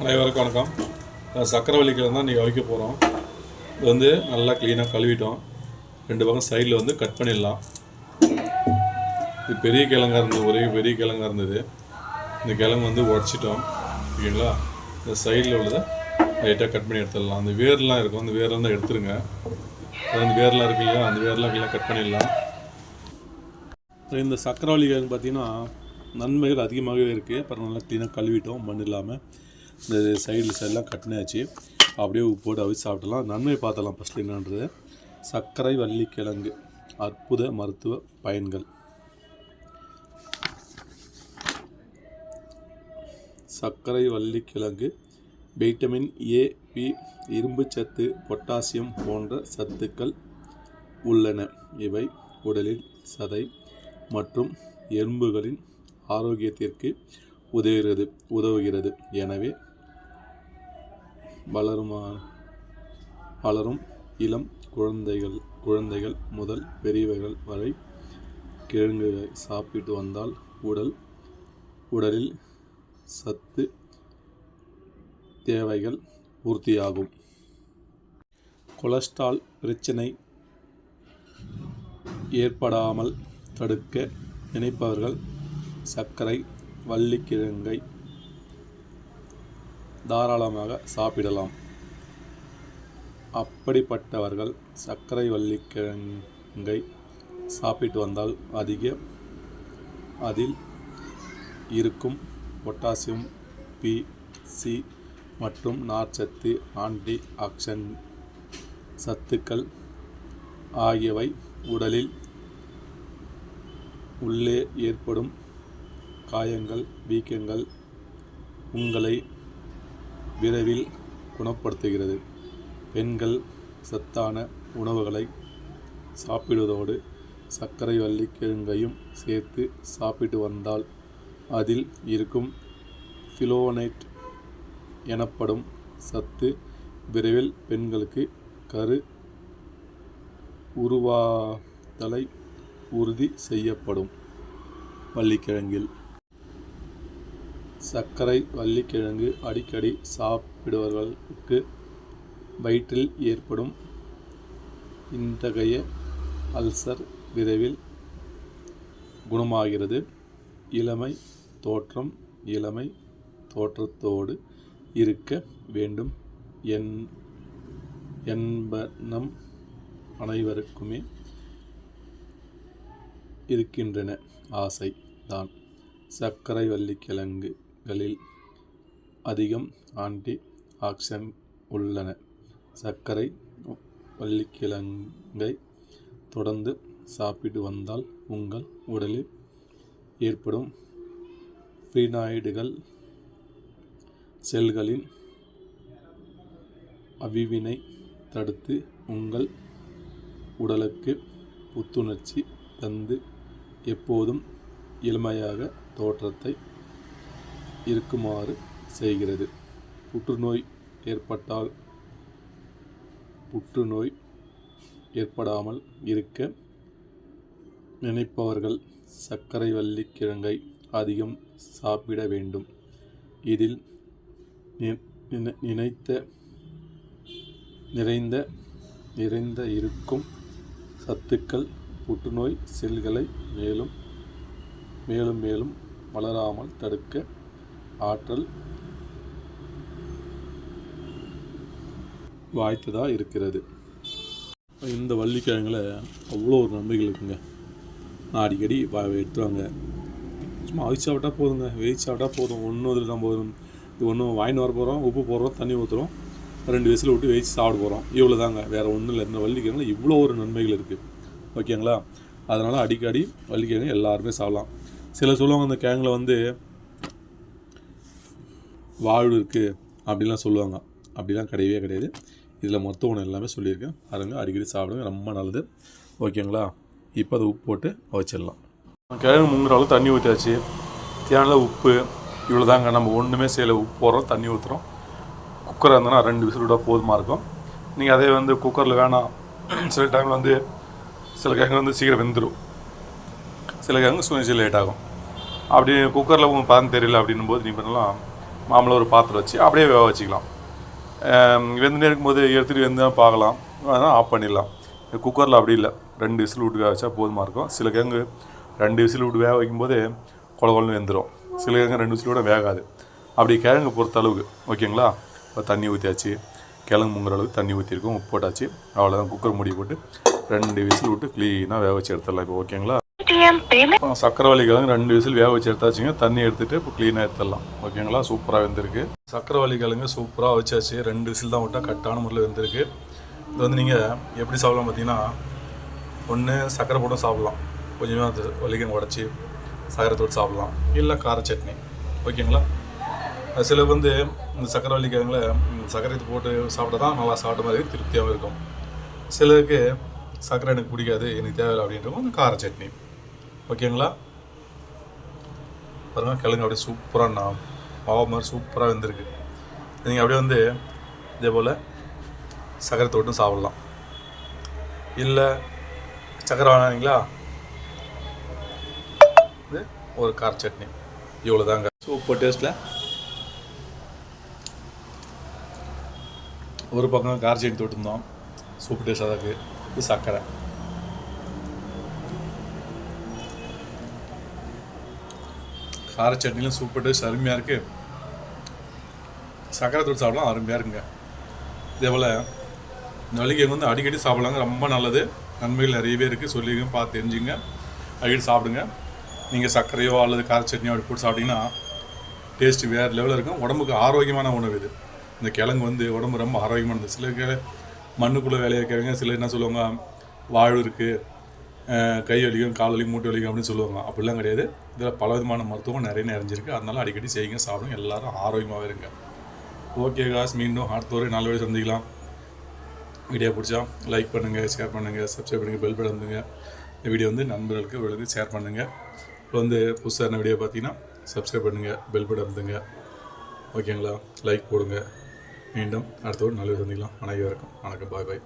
அனைவருக்கும் வணக்கம். சக்கரவள்ளி கிழங்கு தான் இன்றைக்கி வைக்க போகிறோம். இது வந்து நல்லா க்ளீனாக கழுவிட்டோம். 2 பக்கம் சைடில் வந்து கட் பண்ணிடலாம். இது பெரிய கிழங்காக இருந்தது, ஒரே பெரிய கிழங்காக இருந்தது. இந்த கிழங்கு வந்து உடச்சிட்டோம். ஓகேங்களா? இந்த சைடில் உள்ளதை லைட்டாக கட் பண்ணி எடுத்துடலாம். அந்த வேர்லாம் இருக்கும், அந்த வேர்லாம் தான் எடுத்துருங்க. அந்த வேர்லாம் இருக்கு இல்லையா, அந்த வேர்லாம் கீழே கட் பண்ணிடலாம். இந்த சக்கரவள்ளி கிழங்கு பார்த்திங்கன்னா நன்மைகள் அதிகமாகவே இருக்குது. அப்புறம் நல்லா க்ளீனாக கழுவிட்டோம், மண் இல்லாமல். இந்த சைடெலாம் கட் பண்ணியாச்சு. அப்படியே உப்பு போட்டு அவிச்சு சாப்பிடலாம். நன்மை பார்த்தலாம் ஃபஸ்ட்டு என்னன்றது. சர்க்கரை வள்ளிக்கிழங்கு அற்புத மருத்துவ பயன்கள். சர்க்கரை வள்ளிக்கிழங்கு வைட்டமின் ஏ, பி, இரும்பு சத்து, பொட்டாசியம் போன்ற சத்துக்கள் உள்ளன. இவை உடலில் சதை மற்றும் எலும்புகளின் ஆரோக்கியத்திற்கு உதவுகிறது. எனவே வளரும் இளம் குழந்தைகள் முதல் பெரியவர்கள் வரை கிழங்குகளை சாப்பிட்டு வந்தால் உடலில் சத்து தேவைகள் பூர்த்தியாகும். கொலஸ்ட்ரால் பிரச்சனை ஏற்படாமல் தடுக்க நினைப்பவர்கள் சர்க்கரை வள்ளிக்கிழங்கை தாராளமாக சாப்பிடலாம். அப்படிப்பட்டவர்கள் சர்க்கரை வள்ளிக்கிழங்கை சாப்பிட்டு வந்தால் அதில் இருக்கும் பொட்டாசியம், பி, சி மற்றும் நார்ச்சத்து, ஆன்டி ஆக்சிடென்ட் சத்துக்கள் ஆகியவை உடலில் உள்ளே ஏற்படும் காயங்கள், வீக்கங்கள் உங்களை விரைவில் குணப்படுத்துகிறது. பெண்கள் சத்தான உணவுகளை சாப்பிடுவதோடு சர்க்கரை வள்ளிக்கிழங்கையும் சேர்த்து சாப்பிட்டு வந்தால் அதில் இருக்கும் ஃபிலோனேட் எனப்படும் சத்து விரைவில் பெண்களுக்கு கரு உருவாதலை உறுதி செய்யப்படும். வள்ளிக்கிழங்கில் சர்க்கரை வள்ளிக்கிழங்கு அடிக்கடி சாப்பிடுபவர்களுக்கு வயிற்றில் ஏற்படும் இத்தகைய அல்சர் விரைவில் குணமாகிறது. இளமை தோற்றத்தோடு இருக்க வேண்டும் என்பனம் அனைவருக்குமே இருக்கின்றன ஆசை தான். சர்க்கரை வள்ளிக்கிழங்குகளில் அதிகம் ஆன்டி ஆக்சிடென்ட் உள்ளன. சர்க்கரை வள்ளிக்கிழங்கை தொடர்ந்து சாப்பிட்டு வந்தால் உங்கள் உடலில் ஏற்படும் ஃப்ரீனாய்டுகள் செல்களின் அழிவினை தடுத்து உங்கள் உடலுக்கு புத்துணர்ச்சி தந்து எப்போதும் இளமையாக தோற்றத்தை இருக்குமாறு செய்கிறது. புற்றுநோய் ஏற்படாமல் இருக்க நினைப்பவர்கள் சர்க்கரை வள்ளிக்கிழங்கை அதிகம் சாப்பிட வேண்டும். இதில் நிறைந்த இருக்கும் சத்துக்கள் புற்றுநோய் செல்களை மேலும் வளராமல் தடுக்க ஆற்றல் வாய்த்ததாக இருக்கிறது. இந்த வள்ளிக்கிழங்கில் அவ்வளோ ஒரு நன்மைகள் இருக்குங்க. நான் அடிக்கடி எடுத்துவாங்க. சும்மா அவிச்சு சாப்பிட்டா போதுங்க, வேவிச்சு சாப்பிட்டா போதும். ஒன்றும் இதில் நம்ம இது ஒன்றும் வாங்கின்னு வர போகிறோம், உப்பு போடுறோம், தண்ணி ஊற்றுறோம், 2 விசில் விட்டு வேவிச்சு சாப்பிட போகிறோம். இவ்வளோ தாங்க, வேறு ஒன்றும் இல்லை. இந்த வள்ளிக்கிழங்கில் இவ்வளோ ஒரு நன்மைகள் இருக்குது. ஓகேங்களா? அதனால் அடிக்கடி வள்ளிக்கிழங்கு எல்லாருமே சாப்பிடலாம். சிலர் சொல்லுவாங்க அந்த கிழங்குல வந்து வாழ்வு இருக்குது அப்படிலாம் சொல்லுவாங்க. அப்படிலாம் கிடையாது. இதில் மொத்த உணவு எல்லாமே சொல்லியிருக்கேன். அதுங்க அடிக்கடி சாப்பிடுங்க, ரொம்ப நல்லது. ஓகேங்களா? இப்போ அதை உப்பு போட்டு வச்சிடலாம். கிழங்கு முங்குற அளவு தண்ணி ஊற்றியாச்சு. தேவையான உப்பு இவ்வளோ தாங்க. நம்ம ஒன்றுமே செய்யலை. உப்பு போடுறோம், தண்ணி ஊற்றுறோம். குக்கராக இருந்தோன்னா 2 விசில் விட போதுமாக இருக்கும். நீங்கள் அதே வந்து குக்கரில் வேணாம், சில டைமில் வந்து சில கிழங்கு வந்து சீக்கிரம் வெந்துடும், சில கிழங்கு கொஞ்சம் லேட் ஆகும். அப்படி குக்கரில் உங்களுக்கு பதம் தெரியல அப்படின்னும் போது நீங்கள் பண்ணலாம், மாமூலாக ஒரு பாத்திரம் வச்சு அப்படியே வேக வச்சுக்கலாம். வெந்துனே இருக்கும்போது எடுத்துகிட்டு வெந்து பார்க்கலாம், அதனால் ஆஃப் பண்ணிடலாம். குக்கரில் அப்படி இல்லை, 2 விசில் விட்டு வேக வச்சா போதுமாக இருக்கும். சில கிழங்கு 2 விசில் விட்டு வேக வைக்கும்போது கொலன்னு வெந்துடும், சில கிழங்கு 2 விசில் விட வேகாது. அப்படி கிழங்கு பொறுத்த அளவுக்கு ஓகேங்களா. இப்போ தண்ணி ஊற்றியாச்சு, கிழங்கு முங்குற அளவுக்கு தண்ணி ஊற்றிருக்கோம், உப்பு போட்டாச்சு, அவ்வளோதான். குக்கர் மூடி போட்டு 2 விசில் விட்டு க்ளீனாக வேக வச்சு எடுத்துடலாம். இப்போ ஓகேங்களா. சக்கரவள்ளி கிழங்கு 2 விசில் வேக வச்சு எடுத்தாச்சுங்க. தண்ணி எடுத்துகிட்டு இப்போ க்ளீனாக எடுத்துடலாம். ஓகேங்களா. சூப்பராக வெந்திருக்கு. சக்கரவள்ளி கிழங்கு சூப்பராக வச்சாச்சு. 2 விசில் தான் விட்டால் கரெக்டான முறையில் வெந்திருக்கு. இது வந்து நீங்கள் எப்படி சாப்பிடலாம் பார்த்தீங்கன்னா, ஒன்று சக்கரை போட்டு சாப்பிட்லாம், கொஞ்சமாக அது வள்ளிக்கிழங்கு உடச்சி சக்கரை தொட்டு சாப்பிட்லாம், இல்லை கார சட்னி. ஓகேங்களா. சில வந்து இந்த சக்கரவள்ளி கிழங்குல சர்க்கரை போட்டு சாப்பிட்டா தான் நல்லா சாப்பிட்ட மாதிரி திருப்தியாகவும் இருக்கும். சிலருக்கு சர்க்கரை எனக்கு பிடிக்காது, எனக்கு தேவையில்லை அப்படின்றவங்க அந்த கார சட்னி. ஓகேங்களா. பாருங்கள், கிழங்கு அப்படியே சூப்பராக மாவு மாதிரி சூப்பராக வெந்திருக்கு. நீங்கள் அப்படியே வந்து இதே போல் சர்க்கரை தொட்டும் சாப்பிட்லாம், இல்லை சக்கரை வேணாங்களா, இது ஒரு கார சட்னி. இவ்வளோ தாங்க. சூப்பர் டேஸ்ட்டில் ஒரு பக்கம் கார சட்னி தொட்டிருந்தோம், சூப்பர் டேஸ்ட்டாக தான் இருக்குது. இது சர்க்கரை. கார சட்னிலும் சூப்பர் டேஸ்ட் அருமையாக இருக்குது. சர்க்கரை தொட்டு சாப்பிடலாம், அருமையாக இருக்குங்க. இதே போல் இந்த வள்ளிக்கிழங்கு வந்து அடிக்கடி சாப்பிட்லாங்க, ரொம்ப நல்லது. நன்மைகள் நிறையவே இருக்குது, சொல்லிங்க, பார்த்து தெரிஞ்சுங்க, அடிக்கடி சாப்பிடுங்க. நீங்கள் சர்க்கரையோ அல்லது கார சட்னியோ அப்படி போட்டு சாப்பிட்டிங்கன்னா டேஸ்ட்டு வேறு லெவலில் இருக்கும். உடம்புக்கு ஆரோக்கியமான உணவு இது. இந்த கிழங்கு வந்து உடம்பு ரொம்ப ஆரோக்கியமானது. சில மண்ணுக்குள்ளே வேலையை கிழங்க, சிலர் என்ன சொல்லுவாங்க, வாழ்வு இருக்குது, கை வலிக்கும், கால் வலிக்கும், மூட்டு வலிக்கும் அப்படின்னு சொல்லுவாங்க. அப்படிலாம் கிடையாது. இதில் பல விதமான மருத்துவம் நிறைய நிறைஞ்சிருக்கு. அதனால அடிக்கடி செய்யுங்க, சாப்பிடுங்க, எல்லோரும் ஆரோக்கியமாகவே இருங்க. ஓகே காஸ், மீண்டும் அடுத்த ஒரு நல்ல வீடியோ சந்திக்கலாம். வீடியோ பிடிச்சா லைக் பண்ணுங்கள், ஷேர் பண்ணுங்கள், சப்ஸ்கிரைப் பண்ணுங்கள், பெல் பட்டன் வந்துங்க. இந்த வீடியோ வந்து நண்பர்களுக்கு உங்களுக்கு ஷேர் பண்ணுங்கள். இப்போ வந்து புதுசான வீடியோ பார்த்தீங்கன்னா சப்ஸ்கிரைப் பண்ணுங்கள், பெல் பட்டன் வந்துங்க. ஓகேங்களா. லைக் போடுங்க. மீண்டும் அடுத்த ஒரு நல்ல வீடியோ சந்திக்கலாம். அனைவருக்கும் வணக்கம். பாய் பாய்.